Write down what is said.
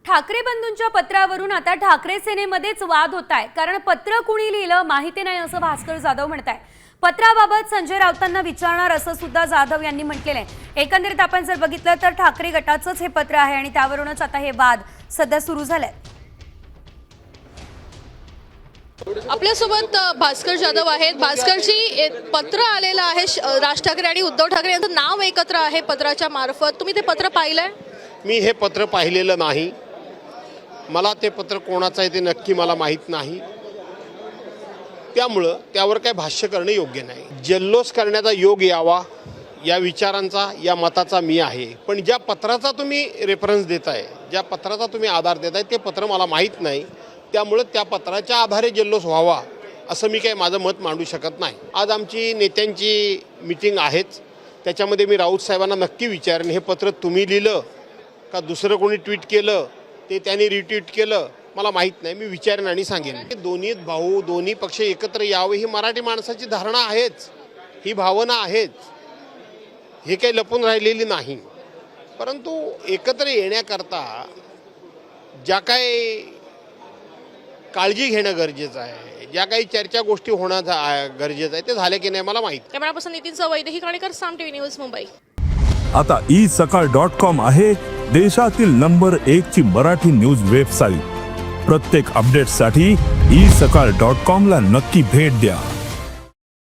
ठाकरे बंधूंच्या पत्रावरून आता ठाकरे सेनेमध्येच वाद होताय। कारण पत्र कुणी लिहिलं माहिती नाही असं भास्कर जाधव म्हणताय। पत्राबाबत संजय राऊतांना विचारणार असं सुद्धा जाधव यांनी म्हटलेलं आहे। एकंदरीत आपण जर बघितलं तर ठाकरे गटाचंच हे पत्र आहे आणि त्यावरूनच आता हे वाद सध्या सुरू झाले। आपल्यासोबत भास्कर जाधव आहेत। भास्करजी, पत्र आलेलं आहे राज ठाकरे आणि उद्धव ठाकरे यांचं नाव एकत्र आहे पत्राच्या मार्फत। तुम्ही ते पत्र पाहिलंय? मी हे पत्र पाहिलेलं नाही। मला ते पत्र कोणाचं आहे ते नक्की मला माहीत नाही, त्यामुळं त्यावर काय भाष्य करणं योग्य नाही। जल्लोष करण्याचा योग यावा या विचारांचा, या मताचा मी आहे। पण ज्या पत्राचा तुम्ही रेफरन्स देताय, ज्या पत्राचा तुम्ही आधार देताय, ते पत्र मला माहीत नाही, त्यामुळे त्या पत्राच्या आधारे जल्लोष व्हावा असं मी काही माझं मत मांडू शकत नाही। आज आमची नेत्यांची मीटिंग आहेच, त्याच्यामध्ये मी राऊत साहेबांना नक्की विचारेन, हे पत्र तुम्ही लिहिलं का दुसरं कोणी ट्विट केलं, ते त्यांनी रिट्विट केलं, मला माहीत नाही। मी विचारेन आणि सांगेन। दोन्ही भाऊ, दोन्ही पक्ष एकत्र यावे ही मराठी माणसाची धारणा आहेच, ही भावना आहेच, हे काही लपून राहिलेली नाही। परंतु एकत्र येण्याकरता ज्या काही काळजी घेणं गरजेचं आहे, ज्या काही चर्चा गोष्टी होणं गरजेचं आहे, ते झाले की नाही मला माहीत। कॅमेरा पर्सन नितीन सवैद, ठाणेकर, साम टीव्ही न्यूज, मुंबई। आता isakal.com आहे देशातील नंबर 1 ची मराठी न्यूज वेबसाईट। प्रत्येक अपडेटसाठी isakal.com ला नक्की भेट द्या।